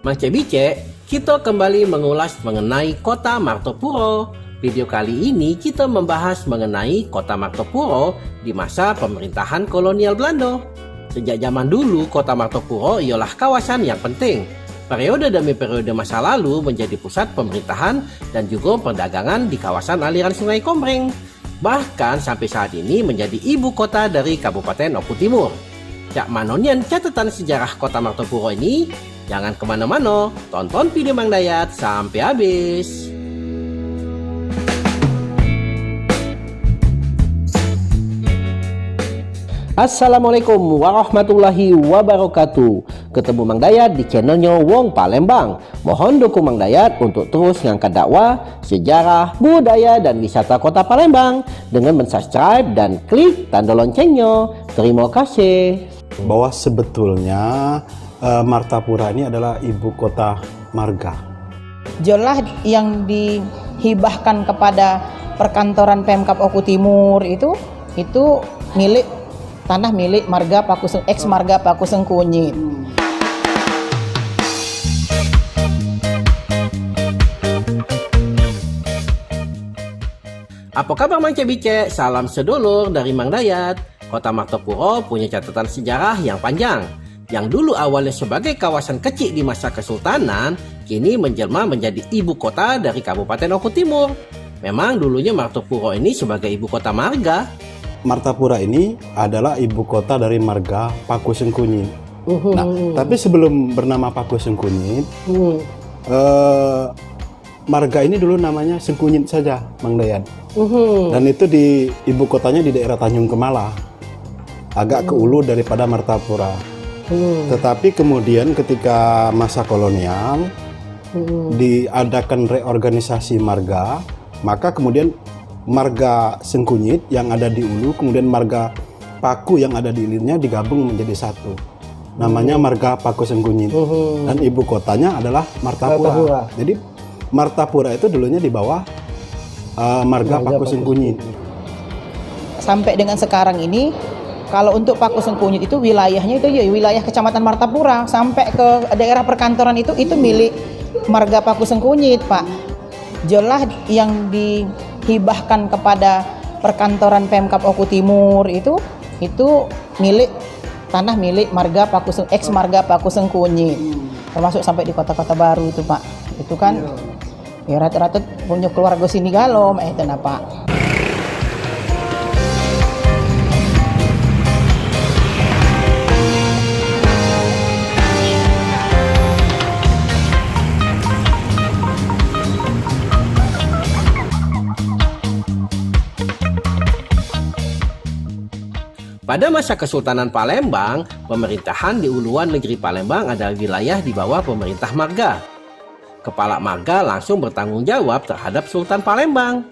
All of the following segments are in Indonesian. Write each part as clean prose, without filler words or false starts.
Mang Cebice, kita kembali mengulas mengenai kota Martopuro. Video kali ini kita membahas mengenai kota Martopuro di masa pemerintahan kolonial Belanda. Sejak zaman dulu, kota Martopuro ialah kawasan yang penting. Periode demi periode masa lalu menjadi pusat pemerintahan dan juga perdagangan di kawasan aliran Sungai Komering. Bahkan sampai saat ini menjadi ibu kota dari Kabupaten Oku Timur. Cak manonian catatan sejarah kota Martopuro ini? Jangan kemana-mana, tonton video Mang Dayat sampai habis. Assalamualaikum warahmatullahi wabarakatuh. Ketemu Mang Dayat di channelnya Wong Palembang. Mohon dukung Mang Dayat untuk terus ngangkat dakwah, sejarah, budaya, dan wisata kota Palembang dengan mensubscribe dan klik tanda loncengnya. Terima kasih. Bahwa sebetulnya Martapura ini adalah ibu kota marga. Jolah yang dihibahkan kepada perkantoran Pemkab Oku Timur itu milik tanah milik marga ex marga Pakuseng Kunyit. Apa kabar Mang Cebice? Salam sedulur dari Mang Dayat. Kota Martopuro punya catatan sejarah yang panjang. Yang dulu awalnya sebagai kawasan kecil di masa Kesultanan, kini menjelma menjadi ibu kota dari Kabupaten Oku Timur. Memang dulunya Martopuro ini sebagai ibu kota marga. Martapura ini adalah ibu kota dari marga Pakuseng Kunyit. Nah, tapi sebelum bernama Pakuseng Kunyit, marga ini dulu namanya Sengkunyit saja, Mang Dayat. Dan itu di ibu kotanya di daerah Tanjung Kemala, agak ke ulu daripada Martapura. Tetapi kemudian ketika masa kolonial diadakan reorganisasi marga, maka kemudian marga Sengkunyit yang ada di ulu, kemudian marga Paku yang ada di hilirnya digabung menjadi satu. Namanya marga Paku Sengkunyit. Dan ibu kotanya adalah Martapura. Jadi Martapura itu dulunya di bawah marga Paku Sengkunyit. Sampai dengan sekarang ini, kalau untuk Pakuseng Kunyit itu wilayahnya itu ya wilayah Kecamatan Martapura, sampai ke daerah perkantoran itu milik marga Pakuseng Kunyit, Pak. Jolah yang dihibahkan kepada perkantoran Pemkab Oku Timur itu milik tanah milik marga ex marga Pakuseng Kunyit. Termasuk sampai di kota-kota baru itu, Pak. Itu kan ya rata-rata punya keluarga sini galom itu Pak. Pada masa Kesultanan Palembang, pemerintahan di uluan negeri Palembang adalah wilayah di bawah pemerintah marga. Kepala marga langsung bertanggung jawab terhadap Sultan Palembang,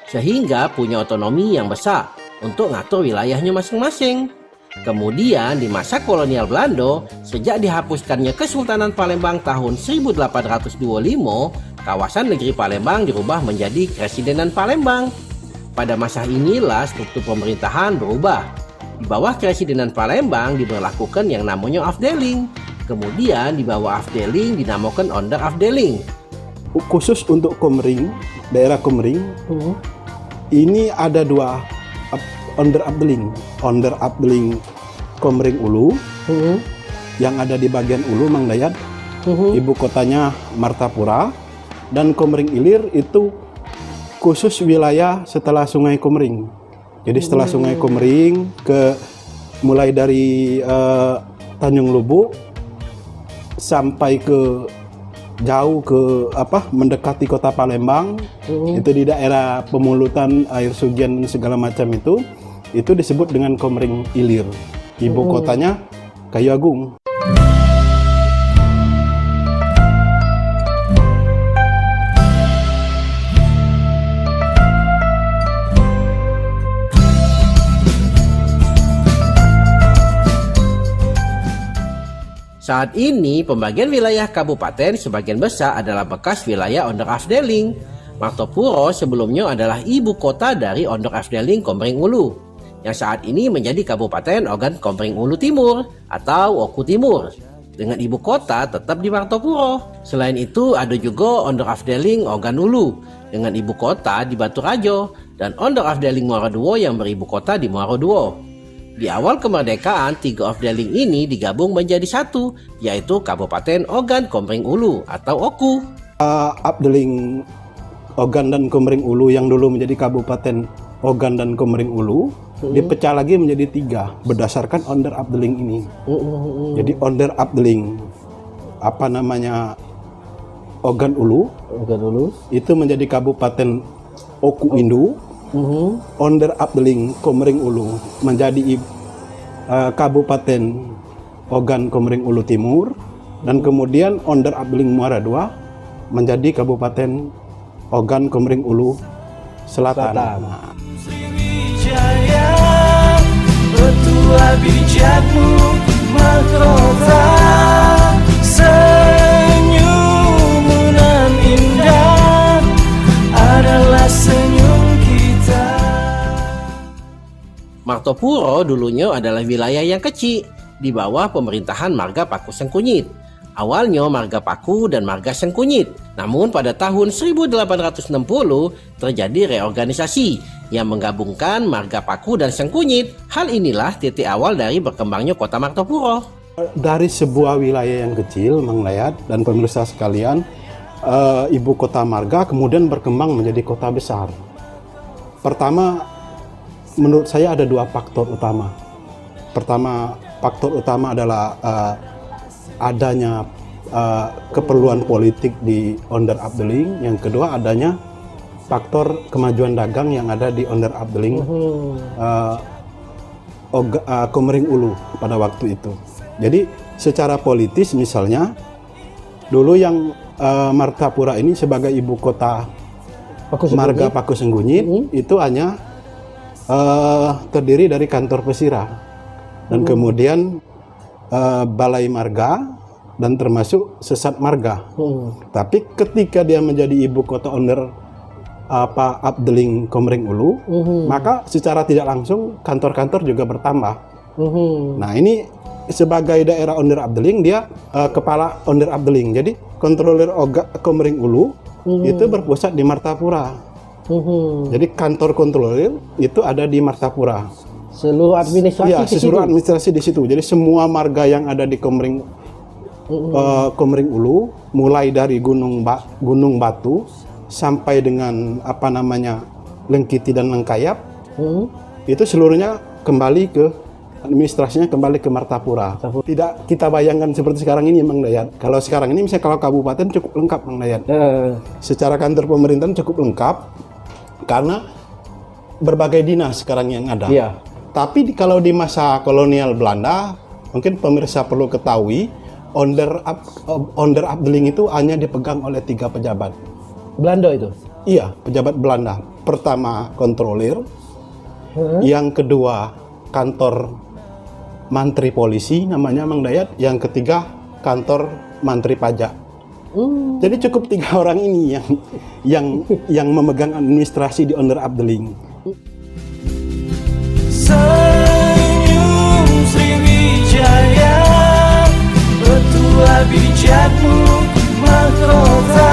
sehingga punya otonomi yang besar untuk ngatur wilayahnya masing-masing. Kemudian di masa kolonial Belanda, sejak dihapuskannya Kesultanan Palembang tahun 1825, kawasan negeri Palembang dirubah menjadi Kresidenan Palembang. Pada masa inilah struktur pemerintahan berubah. Di bawah Kresidenan Palembang diberlakukan yang namanya Afdeling. Kemudian di bawah Afdeling dinamakan Onder Afdeling. Khusus untuk Komering, daerah Komering, ini ada dua Onder Afdeling. Onder Afdeling Komering Ulu, yang ada di bagian Ulu, Mang Dayat, ibu kotanya Martapura. Dan Komering Ilir itu khusus wilayah setelah Sungai Komering. Jadi setelah Sungai Komering mulai dari Tanjung Lubuk sampai jauh ke mendekati kota Palembang, itu di daerah pemulutan air sugian dan segala macam itu disebut dengan Komering Ilir. Ibu kotanya Kayu Agung. Saat ini, pembagian wilayah kabupaten sebagian besar adalah bekas wilayah Onder Afdeling. Martopuro sebelumnya adalah ibu kota dari Onder Afdeling Komering Ulu, yang saat ini menjadi Kabupaten Ogan Komering Ulu Timur atau Oku Timur. dengan ibu kota tetap di Martopuro. Selain itu ada juga Onderafdeling Ogan Ulu dengan ibu kota di Baturajo dan Onderafdeling Muara Duo yang beribu kota di Muara Duo. Di awal kemerdekaan, 3 afdeling ini digabung menjadi satu, yaitu Kabupaten Ogan Komering Ulu atau OKU. Afdeling Ogan dan Komering Ulu yang dulu menjadi Kabupaten Ogan dan Komering Ulu dipecah lagi menjadi 3 berdasarkan Onderafdeling ini. Jadi Onderafdeling Ogan Ulu itu menjadi Kabupaten Oku Indu. Onderafdeling Komering Ulu menjadi Kabupaten Ogan Komering Ulu Timur, dan kemudian Onderafdeling Muara Dua menjadi Kabupaten Ogan Komering Ulu Selatan. Sriwijaya, petua bijakmu mahkota, senyummu nan indah adalah senyum kita. Martopuro dulunya adalah wilayah yang kecil di bawah pemerintahan Marga Paku Sengkunyit. Awalnya Marga Paku dan Marga Sengkunyit. Namun pada tahun 1860 terjadi reorganisasi yang menggabungkan Marga Paku dan Sengkunyit. Hal inilah titik awal dari berkembangnya kota Martopuro. Dari sebuah wilayah yang kecil, Mang Layat dan pemirsa sekalian, ibu kota Marga kemudian berkembang menjadi kota besar. Pertama, menurut saya ada 2 faktor utama. Pertama, faktor utama adalah adanya keperluan politik di Onderafdeling. Yang kedua, adanya faktor kemajuan dagang yang ada di Onderafdeling Komering Ulu pada waktu itu. Jadi secara politis misalnya, dulu yang Martapura ini sebagai ibu kota Marga Paku Sengkunyit itu hanya terdiri dari kantor Pesira dan kemudian Balai Marga dan termasuk Sesat Marga. Tapi ketika dia menjadi ibu kota Afdeling Komering Ulu, maka secara tidak langsung kantor-kantor juga bertambah. Nah, ini sebagai daerah Onderafdeling, dia kepala Onderafdeling. Jadi kontroler Komering Ulu itu berpusat di Martapura. Jadi kantor kontroler itu ada di Martapura. Seluruh administrasi Ya, seluruh administrasi di situ. Jadi semua marga yang ada di Komering Ulu, mulai dari Gunung Batu sampai dengan Lengkiti dan Lengkayap, itu seluruhnya kembali ke administrasinya kembali ke Martapura. Tidak kita bayangkan seperti sekarang ini, Mang Dayat. Kalau sekarang ini misalnya kalau kabupaten cukup lengkap, Mang Dayat. Secara kantor pemerintahan cukup lengkap karena berbagai dinas sekarang yang ada. Iya. Tapi kalau di masa kolonial Belanda, mungkin pemirsa perlu ketahui, Onderafdeling itu hanya dipegang oleh 3 pejabat. Belanda itu? Iya, pejabat Belanda. Pertama kontrolir, yang kedua kantor mantri polisi namanya Mang Dayat, yang ketiga kantor mantri pajak. Jadi cukup 3 orang ini yang memegang administrasi di Onderafdeling. Senyum Sriwijaya, petua bijakmu mahkota.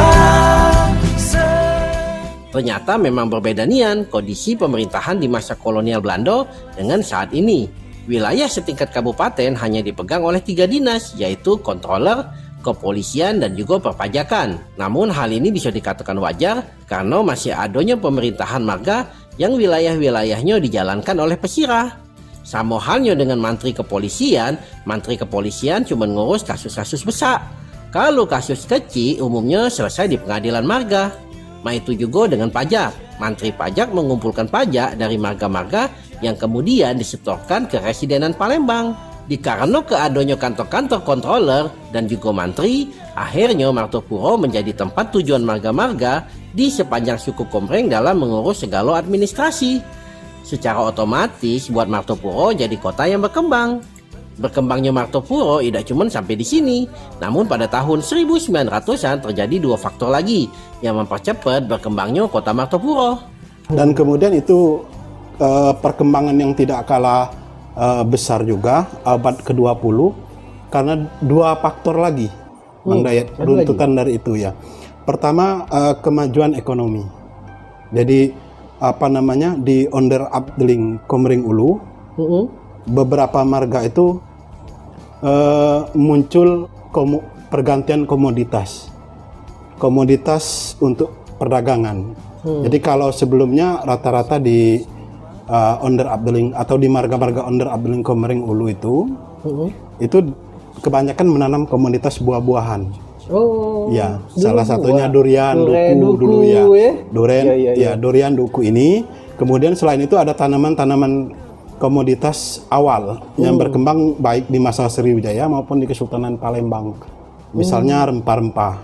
Ternyata memang berbeda nian kondisi pemerintahan di masa kolonial Belanda dengan saat ini. Wilayah setingkat kabupaten hanya dipegang oleh 3 dinas, yaitu controller, kepolisian, dan juga perpajakan. Namun hal ini bisa dikatakan wajar karena masih adanya pemerintahan marga yang wilayah-wilayahnya dijalankan oleh Pesira. Sama halnya dengan Mantri Kepolisian cuma ngurus kasus-kasus besar. Kalau kasus kecil umumnya selesai di pengadilan marga. Nah, itu juga dengan pajak. Mantri pajak mengumpulkan pajak dari marga-marga yang kemudian disetorkan ke Residenan Palembang. Dikarenakan keadanya kantor-kantor controller dan juga mantri, akhirnya Martopuro menjadi tempat tujuan marga-marga di sepanjang suku Komering dalam mengurus segala administrasi. Secara otomatis buat Martopuro jadi kota yang berkembang. Berkembangnya Martopuro tidak cuma sampai di sini, namun pada tahun 1900-an terjadi 2 faktor lagi yang mempercepat berkembangnya kota Martopuro. Dan kemudian itu perkembangan yang tidak kalah besar juga abad ke-20 karena dua faktor lagi, Bang Dayat, ada runtutan dari itu ya. Pertama, kemajuan ekonomi. Jadi di Onder Abdeling Komering Ulu, beberapa marga itu muncul pergantian komoditas untuk perdagangan. Jadi kalau sebelumnya rata-rata di Onder Abdeling atau di marga-marga Onder Abdeling Komering Ulu itu kebanyakan menanam komoditas buah-buahan. Oh, Ya, salah satunya durian, duku dulu ya. Durian, ya durian, duku ini. Kemudian selain itu ada tanaman-tanaman komoditas awal yang berkembang baik di masa Sriwijaya maupun di Kesultanan Palembang. Misalnya rempah-rempah.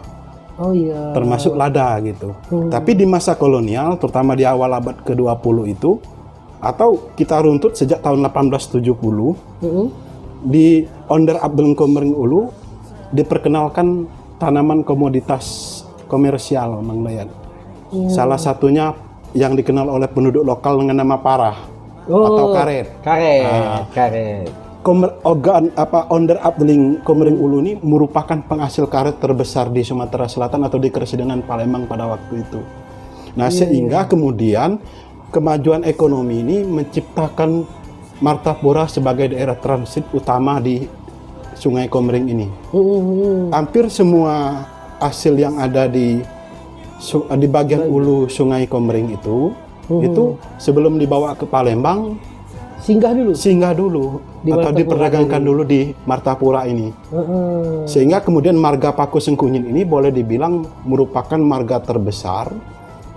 Oh iya. Termasuk lada gitu. Tapi di masa kolonial, terutama di awal abad ke-20 itu, atau kita runtut sejak tahun 1870, di Onder Abdeling Komering Ulu diperkenalkan tanaman komoditas komersial, Mang Dayat. Salah satunya yang dikenal oleh penduduk lokal dengan nama parah atau karet. Karet. Onder Abdeling Komering Ulu ini merupakan penghasil karet terbesar di Sumatera Selatan atau di Keresidenan Palembang pada waktu itu. Nah, sehingga kemudian kemajuan ekonomi ini menciptakan Martapura sebagai daerah transit utama di Sungai Komering ini. Hampir semua hasil yang ada di bagian ulu Sungai Komering itu sebelum dibawa ke Palembang singgah dulu atau diperdagangkan dulu di Martapura ini. Sehingga kemudian marga Paku Sengkunyit ini boleh dibilang merupakan marga terbesar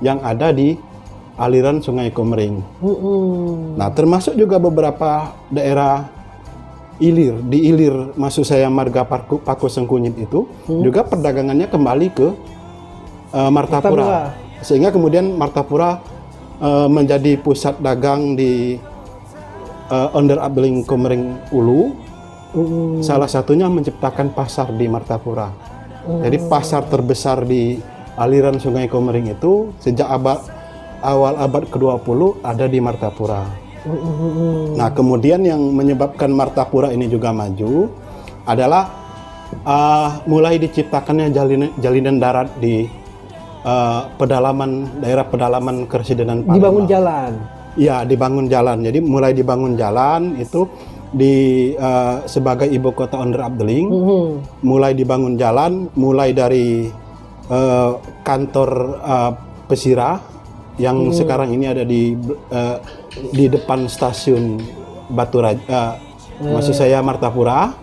yang ada di aliran Sungai Komering. Nah, termasuk juga beberapa daerah di ilir maksud saya marga Paku Sengkunyit itu juga perdagangannya kembali ke Martapura. Sehingga kemudian Martapura menjadi pusat dagang di Onder Abdeling Komering Ulu. Salah satunya menciptakan pasar di Martapura. Jadi pasar terbesar di aliran Sungai Komering itu sejak awal abad ke-20 ada di Martapura. Nah, kemudian yang menyebabkan Martapura ini juga maju adalah mulai diciptakannya jalinan darat di daerah pedalaman Keresidenan Palembang. Dibangun jalan. Ya, dibangun jalan. Jadi mulai dibangun jalan itu sebagai ibu kota Onder Abdeling. Mulai dibangun jalan, mulai dari kantor Pesira yang sekarang ini ada di depan stasiun Batu Raja, maksud saya Martapura.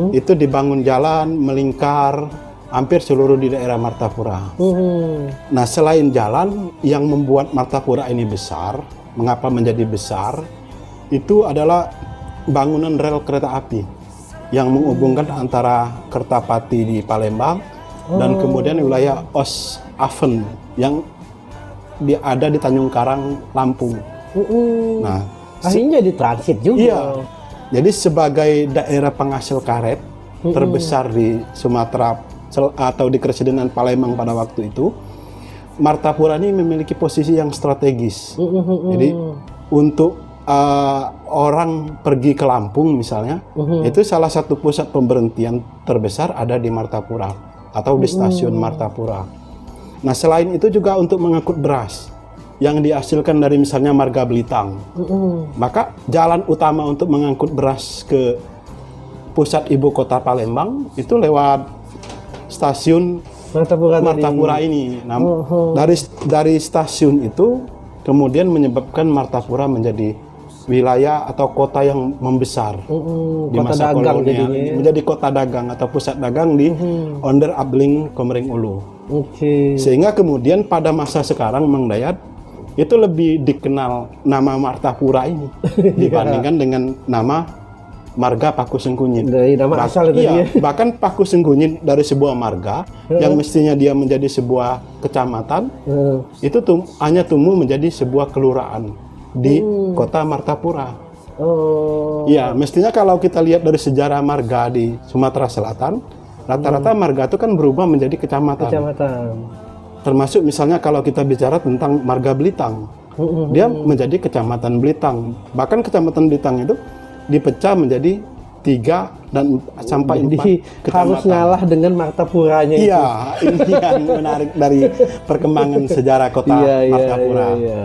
Itu dibangun jalan melingkar hampir seluruh di daerah Martapura. Nah, selain jalan yang membuat Martapura ini besar, mengapa menjadi besar? Itu adalah bangunan rel kereta api yang menghubungkan antara Kertapati di Palembang dan kemudian wilayah Oosthaven yang ada di Tanjung Karang, Lampung. Nah, akhirnya jadi transit juga. Iya. Jadi sebagai daerah penghasil karet terbesar di Sumatera atau di Keresidenan Palembang pada waktu itu, Martapura ini memiliki posisi yang strategis. Jadi untuk orang pergi ke Lampung misalnya, itu salah satu pusat pemberhentian terbesar ada di Martapura atau di stasiun Martapura. Nah, selain itu juga untuk mengangkut beras yang dihasilkan dari misalnya marga Belitang. Maka jalan utama untuk mengangkut beras ke pusat ibu kota Palembang itu lewat stasiun Martapura ini. Nah, dari stasiun itu kemudian menyebabkan Martapura menjadi wilayah atau kota yang membesar di masa kolonial, menjadi kota dagang atau pusat dagang di Onder Abdeling Komering Ulu. Sehingga kemudian pada masa sekarang, Mang Dayat, itu lebih dikenal nama Martapura ini dibandingkan dengan nama marga Paku Sengkunyit. Dari nama asal itu ya. Bahkan Paku Sengkunyit dari sebuah marga yang mestinya dia menjadi sebuah kecamatan, itu hanya tumbuh menjadi sebuah kelurahan di kota Martapura. Ya, mestinya kalau kita lihat dari sejarah marga di Sumatera Selatan, rata-rata marga itu kan berubah menjadi kecamatan. Termasuk misalnya kalau kita bicara tentang marga Belitang, dia menjadi kecamatan Belitang. Bahkan kecamatan Belitang itu dipecah menjadi 3 dan sampai Jadi 4 harus kecamatan. ngalah dengan Martapuranya itu. Iya, ini yang menarik dari perkembangan sejarah kota Martapura. Iya.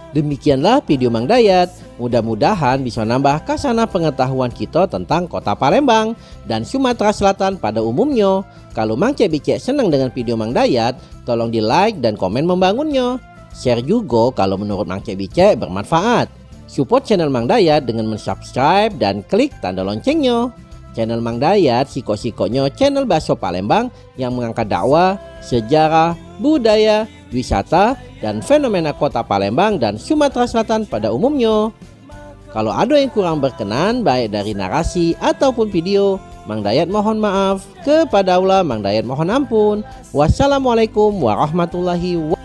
Demikianlah video Mang Dayat. Mudah-mudahan bisa nambah kasana pengetahuan kita tentang kota Palembang dan Sumatera Selatan pada umumnya. Kalau Mang Cek Bicek senang dengan video Mang Dayat, tolong di like dan komen membangunnya. Share juga kalau menurut Mang Cek Bicek bermanfaat. Support channel Mang Dayat dengan mensubscribe dan klik tanda loncengnya. Channel Mang Dayat siko-sikonya channel Baso Palembang yang mengangkat dakwah, sejarah, budaya, wisata, dan fenomena kota Palembang dan Sumatera Selatan pada umumnya. Kalau ada yang kurang berkenan baik dari narasi ataupun video, Mang Dayat mohon maaf. Kepada Allah Mang Dayat mohon ampun. Wassalamualaikum warahmatullahi wabarakatuh.